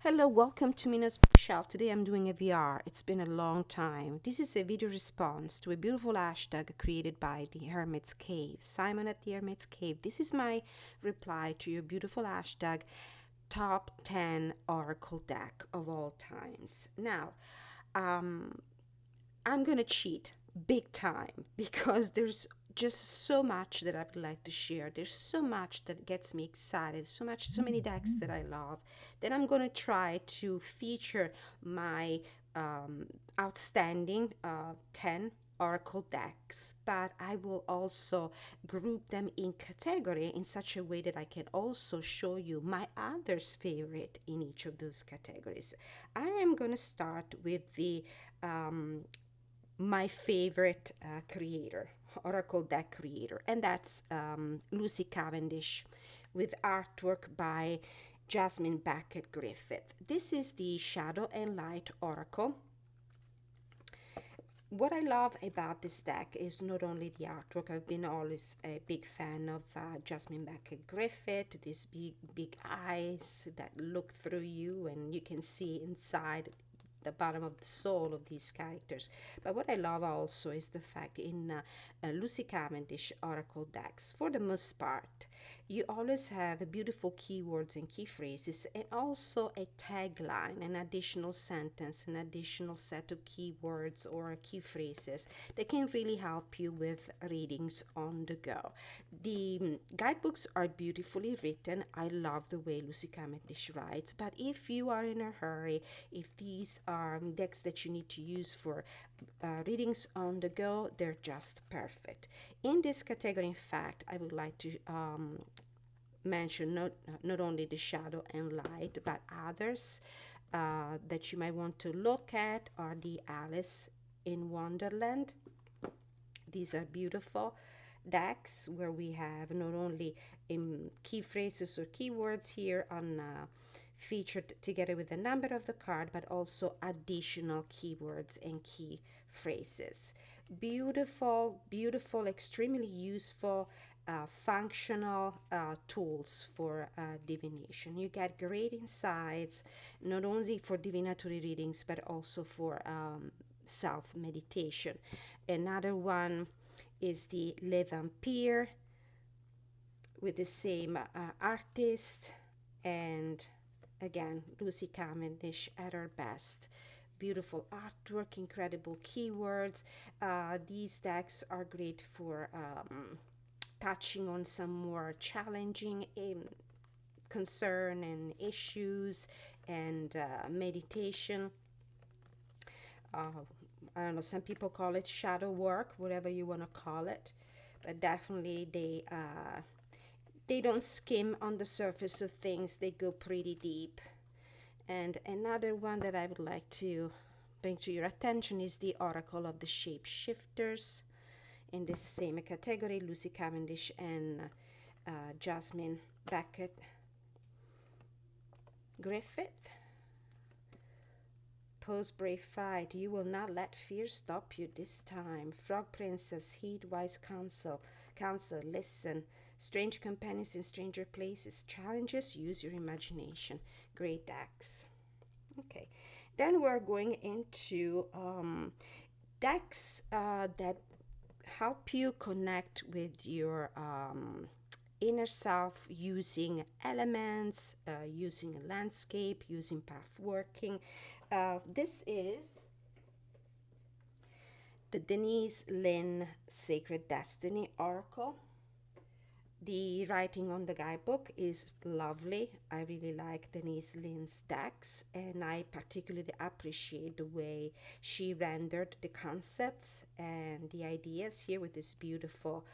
Hello, welcome to Mina's bookshelf. Today I'm doing a VR. It's been a long time. This is a video response to a beautiful hashtag created by the Hermit's Cave. Simon at the Hermit's Cave. This is my reply to your beautiful hashtag top 10 oracle deck of all times. Now, um, I'm gonna cheat big time because there's just so much that I would like to share. There's so much that gets me excited, so many decks that I love that I'm gonna try to feature my um, outstanding 10 oracle decks, but I will also group them in category in such a way that I can also show you my others favorite in each of those categories. I am going to start with the um, my favorite creator, Oracle deck creator, and that's Lucy Cavendish with artwork by Jasmine Beckett Griffith. This is the Shadow and Light Oracle. What I love about this deck is not only the artwork. I've been always a big fan of Jasmine Beckett Griffith, these big eyes that look through you and you can see inside the bottom of the soul of these characters. But what I love also is the fact in Lucy Cavendish Oracle decks, for the most part, you always have beautiful keywords and key phrases, and also a tagline, an additional sentence, an additional set of keywords or key phrases that can really help you with readings on the go. The guidebooks are beautifully written. I love the way Lucy Cavendish writes, but if you are in a hurry, if these are decks that you need to use for readings on the go, they're just perfect. In this category, in fact, I would like to mention not only the shadow and light, but others that you might want to look at are the Alice in Wonderland. These are beautiful decks where we have not only key phrases or keywords here on featured together with the number of the card, but also additional keywords and key phrases. Beautiful, extremely useful, functional tools for divination. You get great insights, not only for divinatory readings, but also for self meditation. Another one is the Le Vampire with the same artist, and again, Lucy Cavendish at her best. Beautiful artwork, incredible keywords. These decks are great for touching on some more challenging concern and issues and meditation. uh, I don't know, some people call it shadow work, whatever you want to call it, but definitely they don't skim on the surface of things. They go pretty deep. And another one that I would like to bring to your attention is the Oracle of the Shapeshifters. In this same category, Lucy Cavendish and Jasmine Beckett Griffith. Pose brave fight, you will not let fear stop you this time. Frog princess, heed wise counsel, listen. Strange companions in stranger places, challenges, use your imagination. Great decks. Okay, then we're going into decks that help you connect with your inner self using elements, using a landscape, using path working. This is the Denise Lynn Sacred Destiny Oracle. The writing on the guidebook is lovely. I really like Denise Lynn's decks, and I particularly appreciate the way she rendered the concepts and the ideas here with this beautiful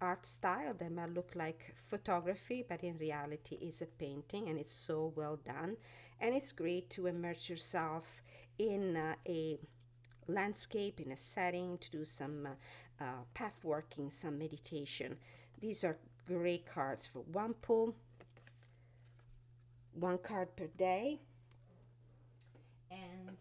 art style that might look like photography, but in reality is a painting, and it's so well done. And it's great to immerse yourself in a landscape, in a setting, to do some path working, some meditation. These are great cards for one pull, one card per day. And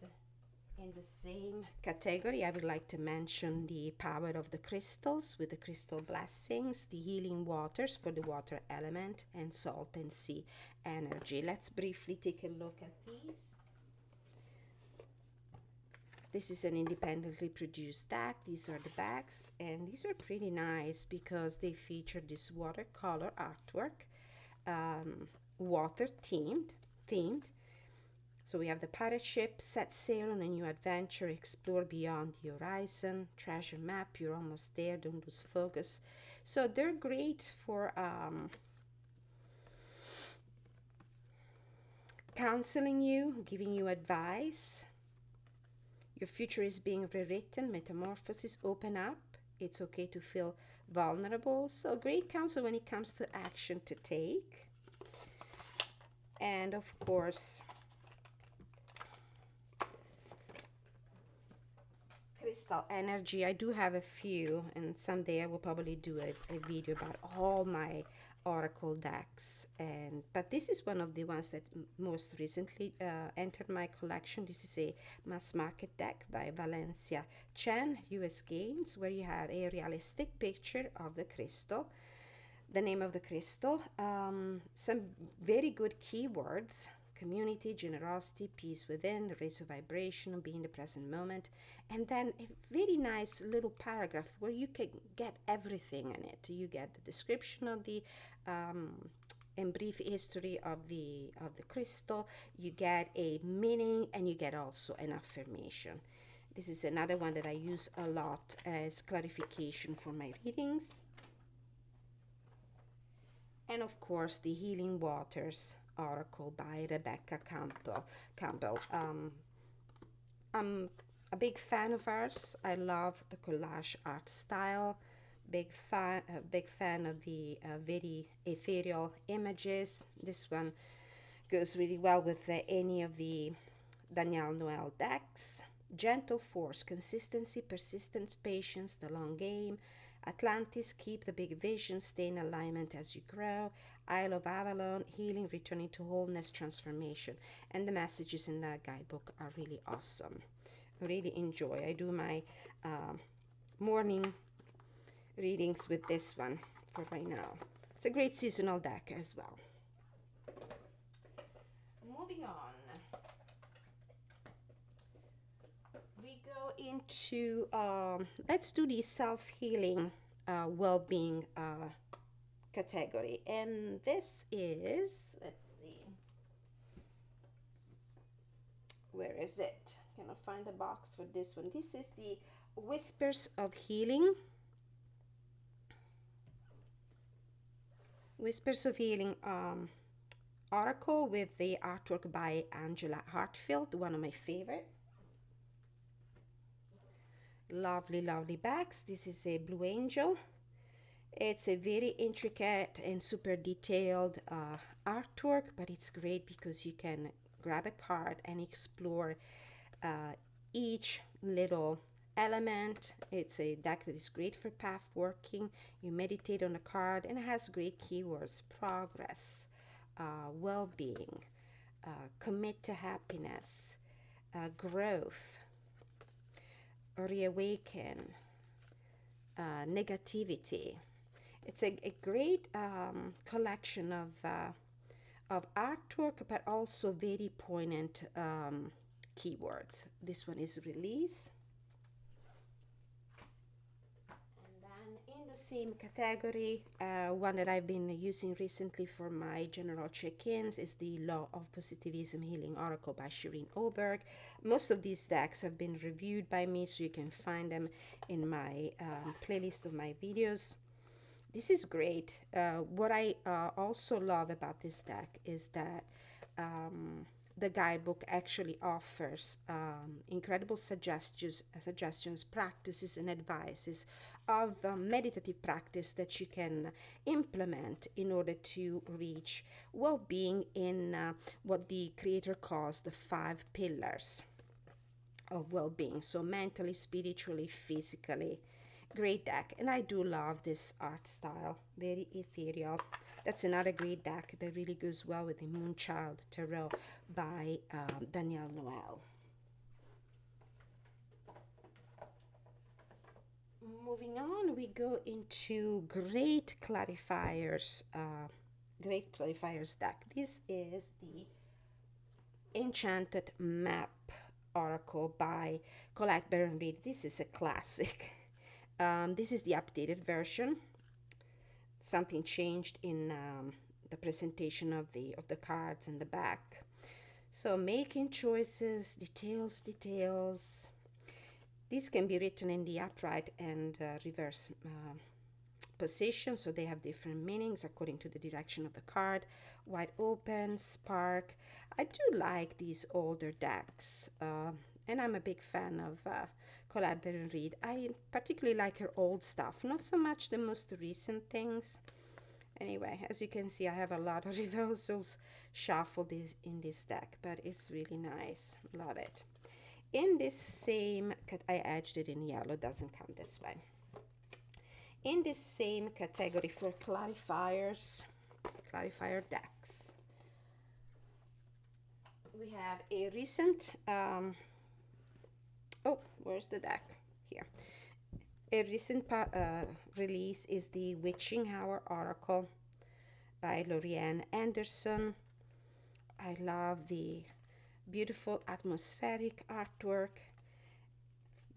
In the same category, I would like to mention the power of the crystals with the crystal blessings, the healing waters for the water element, and salt and sea energy. Let's briefly take a look at these. This is an independently produced deck. These are the backs, and these are pretty nice because they feature this watercolor artwork, water themed. So we have the pirate ship, set sail on a new adventure, explore beyond the horizon, treasure map, you're almost there, don't lose focus. So they're great for counseling you, giving you advice. Your future is being rewritten, metamorphosis, open up. It's okay to feel vulnerable. So great counsel when it comes to action to take. And of course, crystal energy. I do have a few, and someday I will probably do a video about all my oracle decks. And but this is one of the ones that most recently entered my collection. This is a mass market deck by Valencia Chen, US Games, where you have a realistic picture of the crystal, the name of the crystal, some very good keywords: community, generosity, peace within, raise your vibration, be in the present moment, and then a very nice little paragraph where you can get everything in it. You get the description of the and brief history of the crystal. You get a meaning, and you get also an affirmation. This is another one that I use a lot as clarification for my readings. And of course, the Healing Waters Oracle by Rebecca Campbell. I'm a big fan of hers. I love the collage art style. Big fan of the very ethereal images. This one goes really well with any of the Danielle Noel decks. Gentle force, consistency, persistent patience, the long game. Atlantis, keep the big vision, stay in alignment as you grow. Isle of Avalon, healing, returning to wholeness, transformation. And the messages in that guidebook are really awesome. I really enjoy. I do my morning readings with this one for right now. It's a great seasonal deck as well. Moving on. We go into, let's do the self-healing, well-being category. And this is, let's see, where is it? Cannot find a box for this one. This is the Whispers of Healing. Whispers of Healing Oracle with the artwork by Angela Hartfield, one of my favorite. Lovely, lovely backs. This is a Blue Angel. It's a very intricate and super detailed artwork, but it's great because you can grab a card and explore each little element. It's a deck that is great for path working. You meditate on a card, and it has great keywords: progress, well-being, commit to happiness, growth, reawaken, negativity. It's a great collection of artwork, but also very poignant keywords. This one is release. And then in the same category, one that I've been using recently for my general check-ins is the Law of Positivism Healing Oracle by Shireen Oberg. Most of these decks have been reviewed by me, so you can find them in my playlist of my videos. This is great. What I also love about this deck is that the guidebook actually offers incredible suggestions, practices, and advices of meditative practice that you can implement in order to reach well-being in what the creator calls the 5 pillars of well-being. So mentally, spiritually, physically. Great deck, and I do love this art style, very ethereal. That's another great deck that really goes well with the Moonchild Tarot by Danielle Noel. moving on, we go into Great Clarifiers deck. This is the Enchanted Map Oracle by Colette Baron Reed. This is a classic. This is the updated version. Something changed in the presentation of the cards and the back. So making choices, details. These can be written in the upright and reverse position, so they have different meanings according to the direction of the card. Wide open, spark. I do like these older decks, and I'm a big fan of Colette Baron Reed. I particularly like her old stuff, not so much the most recent things. Anyway, as you can see, I have a lot of reversals shuffled in this deck, but it's really nice. Love it. In this same, I edged it in yellow, doesn't come this way. In this same category for clarifier decks, we have a recent, oh, where's the deck? Here. A recent release is the Witching Hour Oracle by Lorianne Anderson. I love the beautiful atmospheric artwork,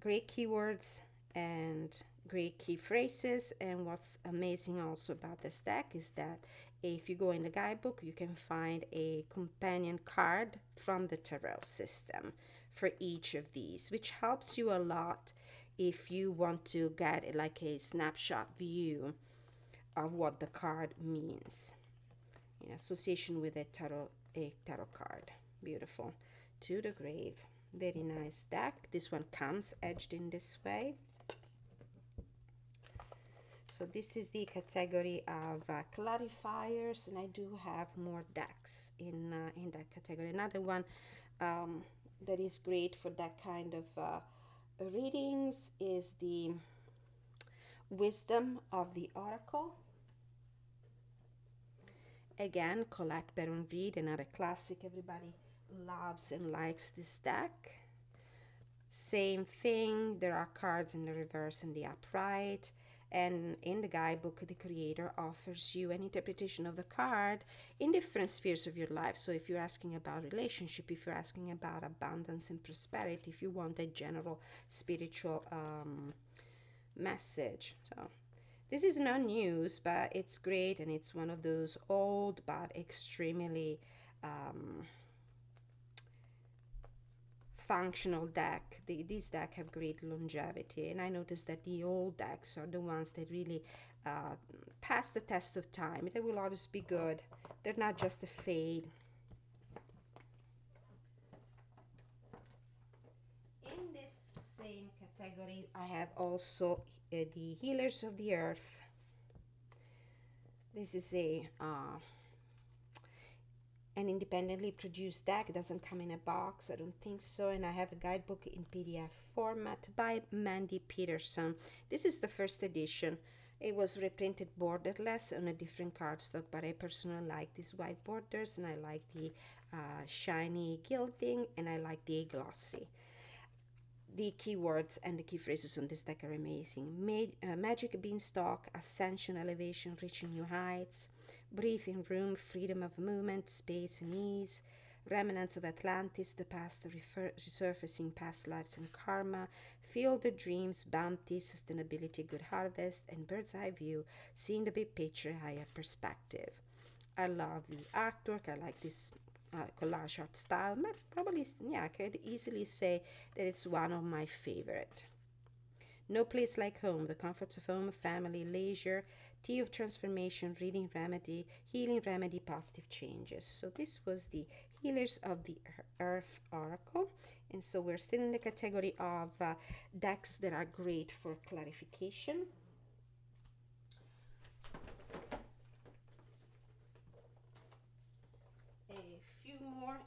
great keywords, and great key phrases. And what's amazing also about this deck is that if you go in the guidebook, you can find a companion card from the tarot system for each of these, which helps you a lot if you want to get like a snapshot view of what the card means in association with a tarot card. Beautiful. To the Grave. Very nice deck. This one comes edged in this way. So this is the category of clarifiers, and I do have more decks in that category. Another one that is great for that kind of readings is the Wisdom of the Oracle. Again, Colette Baron Reed, another classic. Everybody loves and likes this deck. Same thing, there are cards in the reverse and the upright. And in the guidebook, the creator offers you an interpretation of the card in different spheres of your life. So if you're asking about relationship, if you're asking about abundance and prosperity, if you want a general spiritual message. So this is not news, but it's great, and it's one of those old but extremely functional deck. These decks have great longevity, and I noticed that the old decks are the ones that really pass the test of time. They will always be good. They're not just a fade. In this same category, I have also the Healers of the Earth. This is an independently produced deck. It doesn't come in a box, I don't think so, and I have a guidebook in PDF format by Mandy Peterson. This is the first edition. It was reprinted borderless on a different cardstock, but I personally like these white borders, and I like the shiny gilding, and I like the glossy. The keywords and the key phrases on this deck are amazing. Magic beanstalk, ascension, elevation, reaching new heights, breathing room, freedom of movement, space and ease, remnants of Atlantis, the past resurfacing past lives and karma, field of dreams, bounty, sustainability, good harvest, and bird's eye view, seeing the big picture, higher perspective. I love the artwork. I like this collage art style. Probably, yeah, I could easily say that it's one of my favorite. No place like home, the comforts of home, family, leisure, tea of transformation, reading remedy, healing remedy, positive changes. So this was the Healers of the Earth Oracle. And so we're still in the category of decks that are great for clarification. A few more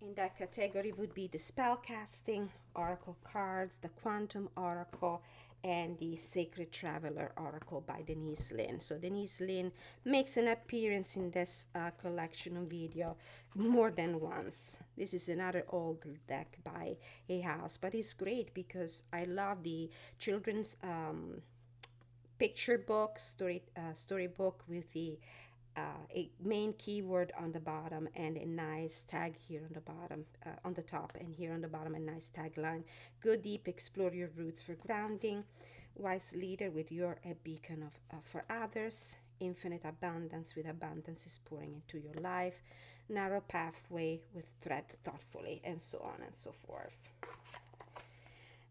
In that category would be the spell casting oracle cards, the quantum oracle, and the Sacred Traveler Oracle by Denise Linn. So Denise Linn makes an appearance in this collection video more than once. This is another old deck by A House, but it's great because I love the children's picture book, storybook with the a main keyword on the bottom and a nice tag here on the bottom, on the top, and here on the bottom a nice tagline. Go deep, explore your roots for grounding. Wise leader with you're a beacon for others. Infinite abundance with abundance is pouring into your life. Narrow pathway with tread thoughtfully, and so on and so forth.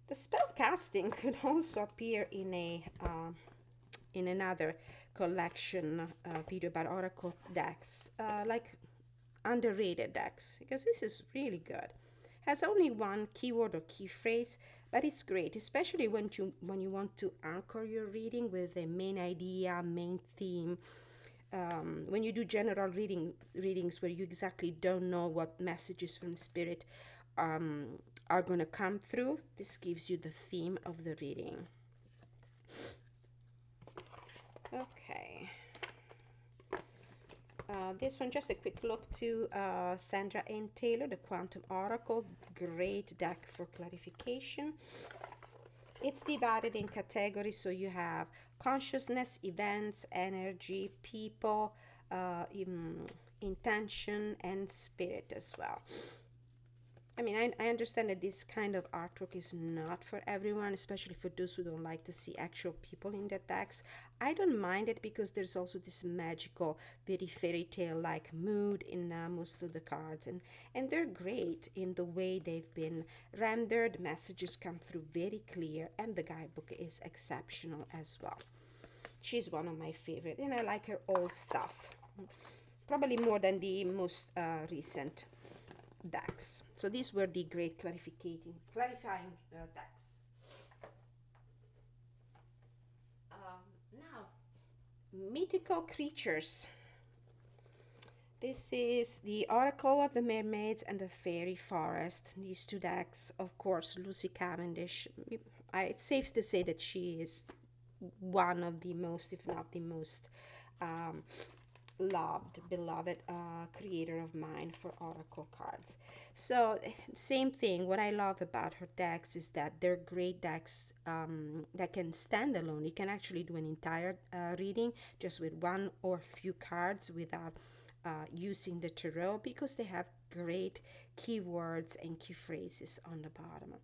The spell casting could also appear in another collection video about oracle decks, like underrated decks, because this is really good. Has only one keyword or key phrase, but it's great, especially when you want to anchor your reading with a main idea, main theme. When you do general readings where you exactly don't know what messages from spirit are going to come through, this gives you the theme of the reading. Okay. This one, just a quick look to Sandra N. Taylor, the Quantum Oracle. Great deck for clarification. It's divided in categories, so you have consciousness, events, energy, people, intention, and spirit as well. I mean, I understand that this kind of artwork is not for everyone, especially for those who don't like to see actual people in their decks. I don't mind it because there's also this magical, very fairy tale-like mood in most of the cards. And they're great in the way they've been rendered. Messages come through very clear, and the guidebook is exceptional as well. She's one of my favorite, and I like her old stuff. Probably more than the most recent decks. So these were the great clarifying decks. Now, mythical creatures. This is the Oracle of the Mermaids and the Fairy Forest. These two decks, of course, Lucy Cavendish. It's safe to say that she is one of the most, if not the most, beloved creator of mine for oracle cards. So same thing, what I love about her decks is that they're great decks that can stand alone. You can actually do an entire reading just with one or few cards without using the tarot, because they have great keywords and key phrases on the bottom.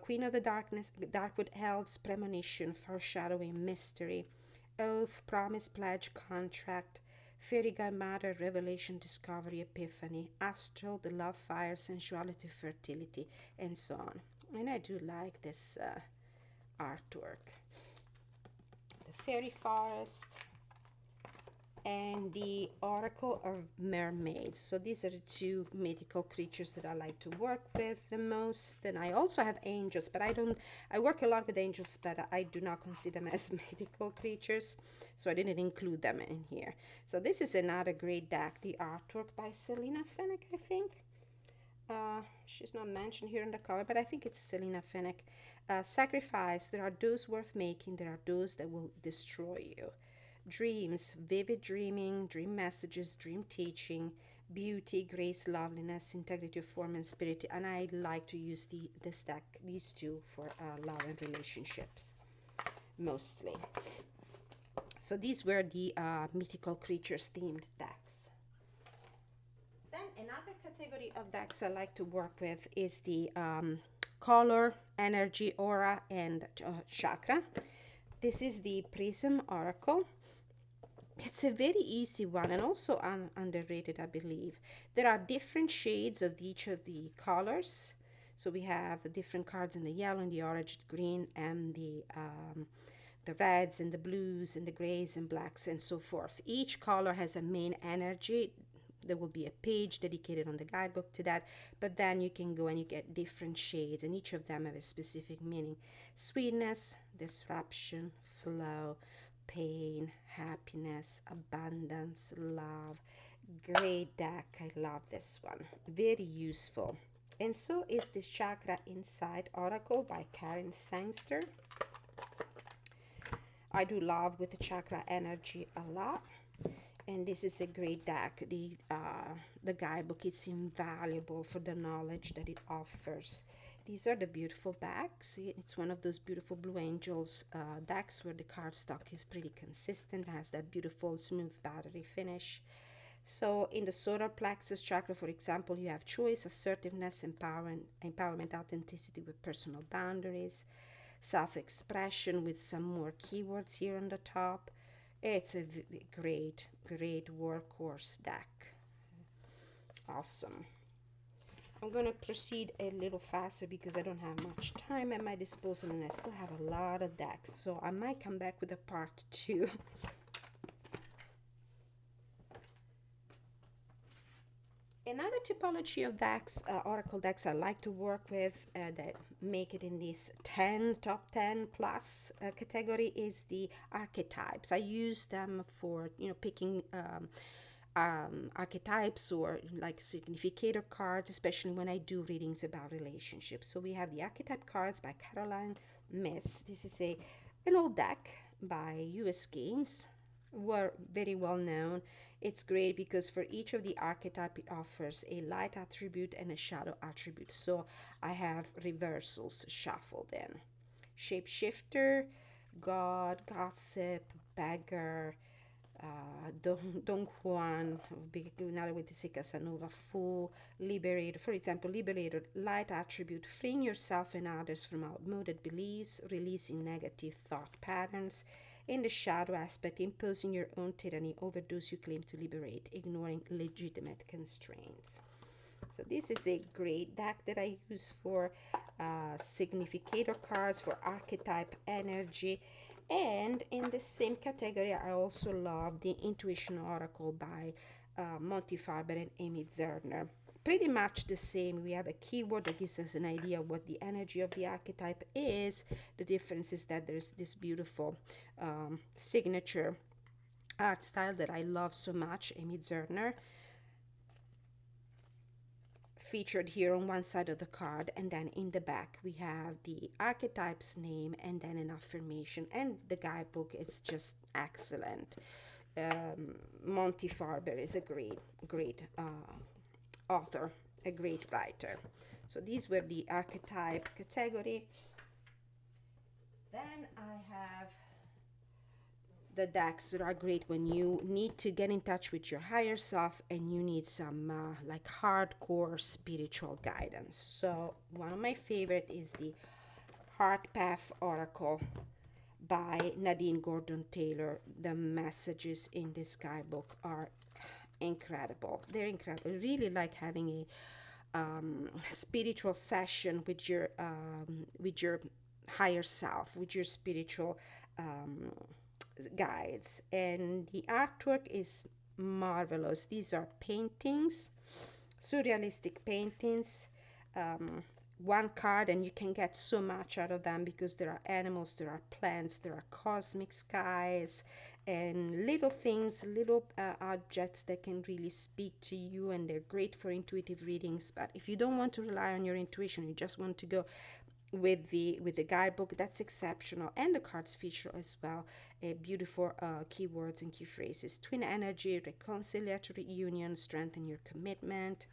Queen of the Darkness, Darkwood Elves, Premonition, Foreshadowing, Mystery, Oath, Promise, Pledge, Contract, Fairy Godmother, Revelation, Discovery, Epiphany, Astral, The Love Fire, Sensuality, Fertility, and so on. And I do like this artwork. The Fairy Forest and the Oracle of Mermaids. So these are the two mythical creatures that I like to work with the most. And I also have angels, but I work a lot with angels, but I do not consider them as mythical creatures, so I didn't include them in here. So this is another great deck, the artwork by Selena Fenech, I think. She's not mentioned here on the cover, but I think it's Selena Fenech. Sacrifice, there are those worth making, there are those that will destroy you. Dreams, vivid dreaming, dream messages, dream teaching, beauty, grace, loveliness, integrity of form and spirit. And I like to use this deck, these two, for love and relationships mostly. So these were the mythical creatures themed decks. Then another category of decks I like to work with is the color, energy, aura, and chakra. This is the Prism Oracle. It's a very easy one and also underrated, I believe. There are different shades of each of the colors. So we have different cards in the yellow and the orange, green, and the reds and the blues and the grays and blacks and so forth. Each color has a main energy. There will be a page dedicated on the guidebook to that, but then you can go and you get different shades, and each of them have a specific meaning. Sweetness, disruption, flow, pain, happiness, abundance, love, Great deck. I love this one. Very useful. And so is this Chakra Inside Oracle by Karen Sangster. I do love with the chakra energy a lot. And this is a great deck. The guidebook is invaluable for the knowledge that it offers. These are the beautiful backs. It's one of those beautiful Blue Angels decks where the cardstock is pretty consistent, has that beautiful smooth battery finish. So in the solar plexus chakra, for example, you have choice, assertiveness, empowerment, authenticity with personal boundaries, self-expression with some more keywords here on the top. It's a great, great workhorse deck. Awesome. I'm going to proceed a little faster because I don't have much time at my disposal and I still have a lot of decks. So I might come back with a part 2. Another typology of decks, oracle decks I like to work with that make it in this top 10 plus category is the archetypes. I use them for, picking archetypes or like significator cards, especially when I do readings about relationships. So we have the archetype cards by Caroline Miss. This is an old deck by US Games. Were very well known. It's great because for each of the archetype it offers a light attribute and a shadow attribute. So I have reversals shuffled in. Shapeshifter, God, Gossip, Beggar, Don Juan, another way to say Casanova, Fool, Liberator. For example, Liberator, light attribute, freeing yourself and others from outmoded beliefs, releasing negative thought patterns. In the shadow aspect, imposing your own tyranny over those you claim to liberate, ignoring legitimate constraints. So this is a great deck that I use for significator cards, for archetype energy. And in the same category, I also love the Intuition Oracle by Monty Farber and Amy Zerner. Pretty much the same. We have a keyword that gives us an idea of what the energy of the archetype is. The difference is that there's this beautiful signature art style that I love so much, Amy Zerner, featured here on one side of the card, and then in the back we have the archetype's name and then an affirmation. And the guidebook, it's just excellent. Monty Farber is a great author, a great writer. So these were the archetype category. Then I have the decks that are great when you need to get in touch with your higher self and you need some like hardcore spiritual guidance. So one of my favorite is the Heart Path Oracle by Nadine Gordon Taylor. The messages in this guidebook are incredible. They're incredible. I really like having a spiritual session with your higher self, with your spiritual guides. And the artwork is marvelous. These are paintings, surrealistic paintings. One card and you can get so much out of them because there are animals, there are plants, there are cosmic skies and little things, little objects that can really speak to you, and they're great for intuitive readings. But if you don't want to rely on your intuition, you just want to go with the guidebook, that's exceptional. And the cards feature as well beautiful keywords and key phrases: twin energy, reconciliatory union, strengthen your commitment.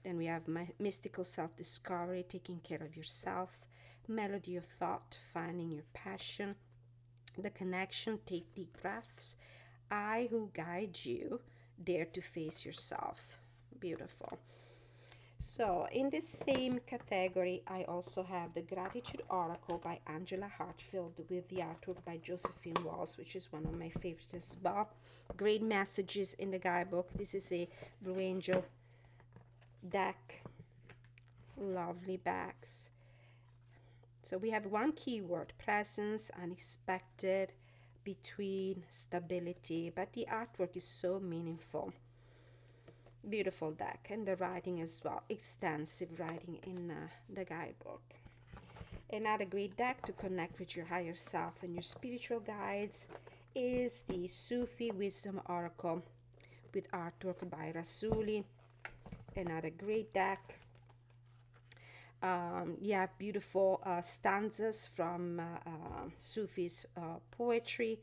Then we have mystical self-discovery, taking care of yourself, melody of thought, finding your passion, the connection, take deep breaths, I who guide you, dare to face yourself. Beautiful. So in the same category, I also have the Gratitude Oracle by Angela Hartfield with the artwork by Josephine Walls, which is one of my favorites as well. Great messages in the guidebook. This is a Blue Angel deck. Lovely backs. So we have one keyword: presence, unexpected, between, stability, but the artwork is so meaningful. Beautiful deck, and the writing as well, extensive writing in the guidebook. Another great deck to connect with your higher self and your spiritual guides is the Sufi Wisdom Oracle with artwork by Rasuli. Another great deck. You have beautiful stanzas from Sufi's poetry,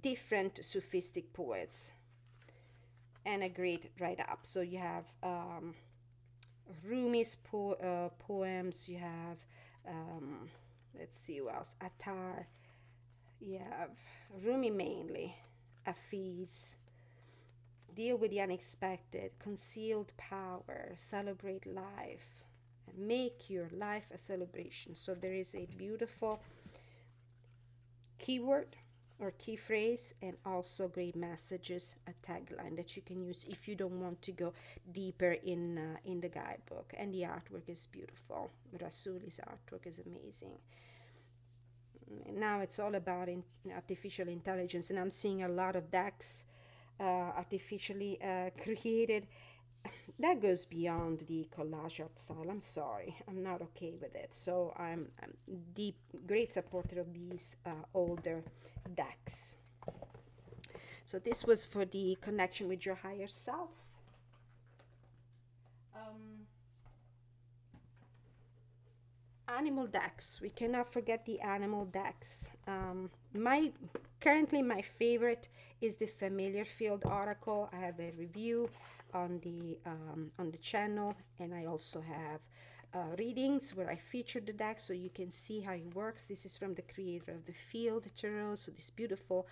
different Sufistic poets, and a great write-up. So you have Rumi's poems, you have, let's see who else, Attar, you have Rumi mainly, Hafiz, deal with the unexpected, concealed power, celebrate life, and make your life a celebration. So there is a beautiful keyword or key phrase, and also great messages, a tagline that you can use if you don't want to go deeper in the guidebook. And the artwork is beautiful. Rasuli's artwork is amazing. Now it's all about artificial intelligence, and I'm seeing a lot of decks artificially created. That goes beyond the collage art style. I'm sorry, I'm not okay with it. So I'm deep great supporter of these older decks. So this was for the connection with your higher self. Animal decks, we cannot forget the animal decks. Currently my favorite is the Familiar Field Oracle. I have a review on the channel, and I also have readings where I feature the deck so you can see how it works. This is from the creator of the Field Tarot, so this beautiful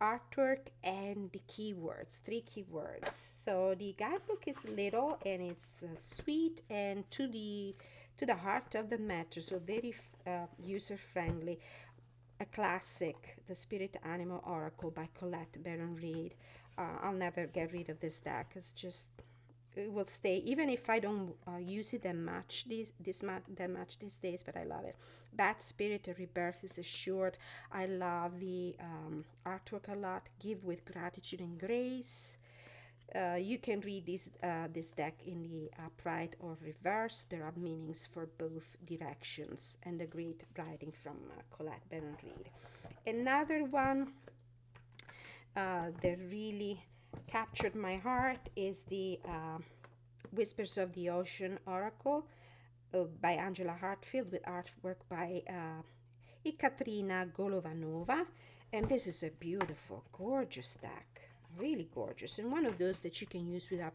artwork and the keywords, 3 keywords. So the guidebook is little and it's sweet and to the heart of the matter, so very user friendly. A classic, The Spirit Animal Oracle by Colette Baron Reid. I'll never get rid of this deck. It's just, it will stay even if I don't use it that much these days, but I love it. Bat Spirit Rebirth is assured. I love the artwork a lot. Give with gratitude and grace. You can read this deck in the upright or reverse. There are meanings for both directions, and a great writing from Colette Baron Reid. Another one that really captured my heart is the Whispers of the Ocean Oracle by Angela Hartfield, with artwork by Ekaterina Golovanova. And this is a beautiful, gorgeous deck. Really gorgeous, and one of those that you can use without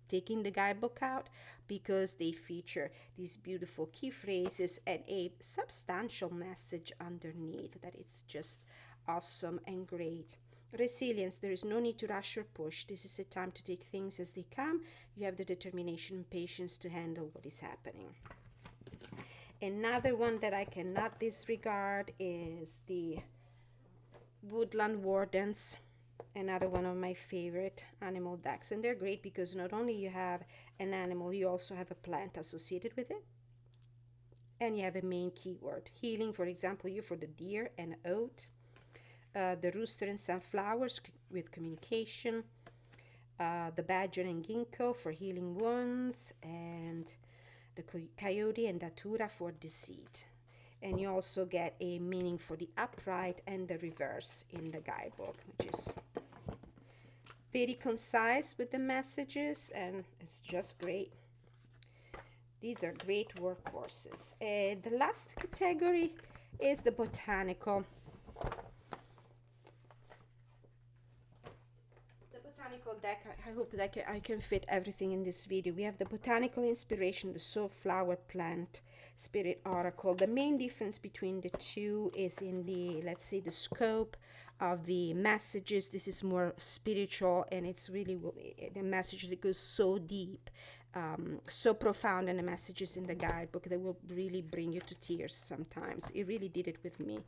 taking the guidebook out, because they feature these beautiful key phrases and a substantial message underneath that it's just awesome and great. Resilience, there is no need to rush or push. This is a time to take things as they come. You have the determination and patience to handle what is happening. Another one that I cannot disregard is the Woodland Wardens, another one of my favorite animal decks. And they're great because not only you have an animal, you also have a plant associated with it, and you have a main keyword. Healing, for example, you for the deer and oat, the rooster and sunflowers with communication, the badger and ginkgo for healing wounds, and the coyote and datura for deceit. And you also get a meaning for the upright and the reverse in the guidebook, which is very concise with the messages, and it's just great. These are great workhorses. The last category is the Botanical. The Botanical deck, I hope that I can fit everything in this video. We have the Botanical Inspiration, the Soul Flower Plant Spirit Oracle. The main difference between the two is in the, let's say, the scope of the messages. This is more spiritual, and it's really the message that goes so deep, so profound, and the messages in the guidebook that will really bring you to tears sometimes. It really did it with me.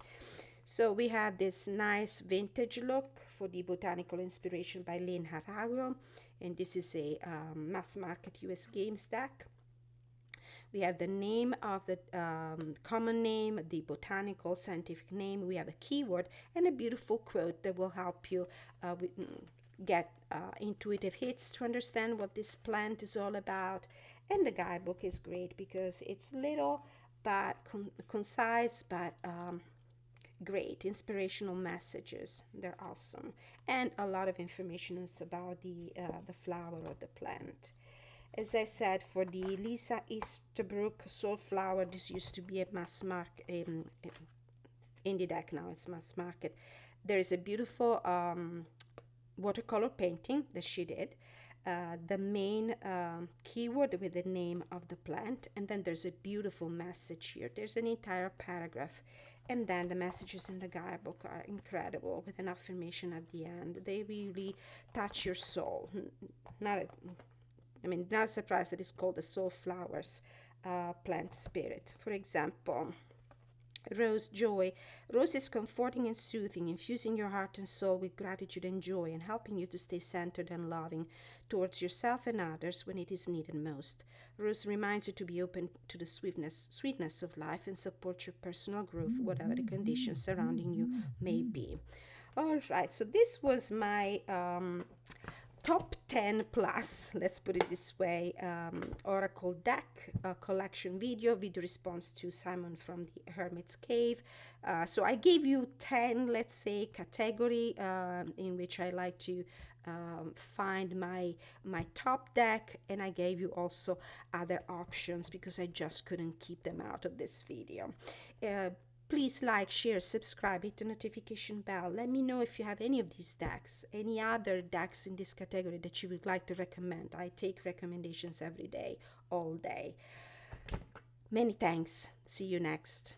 So we have this nice vintage look for the Botanical Inspiration by Lynn Harago, and this is a mass market US games deck. We have the name of the common name, the botanical scientific name. We have a keyword and a beautiful quote that will help you get intuitive hits to understand what this plant is all about. And the guidebook is great because it's little but concise, but great. Inspirational messages, they're awesome. And a lot of information is about the flower or the plant. As I said, for the Lisa Easterbrook Soul Flower, this used to be a mass market, indie deck, now it's mass market. There is a beautiful watercolor painting that she did. The main keyword with the name of the plant, and then there's a beautiful message here. There's an entire paragraph, and then the messages in the guidebook are incredible with an affirmation at the end. They really touch your soul. Not surprised that it's called the Soul Flowers plant spirit. For example, Rose joy. Rose is comforting and soothing, infusing your heart and soul with gratitude and joy, and helping you to stay centered and loving towards yourself and others when it is needed most. Rose reminds you to be open to the sweetness of life and support your personal growth, whatever the conditions surrounding you may be. All right, so this was my top 10 plus, let's put it this way, oracle deck collection video response to Simon from the Hermit's Cave. So I gave you 10, let's say, category in which I like to find my top deck, and I gave you also other options because I just couldn't keep them out of this video. Please like, share, subscribe, hit the notification bell. Let me know if you have any of these decks, any other decks in this category that you would like to recommend. I take recommendations every day, all day. Many thanks. See you next.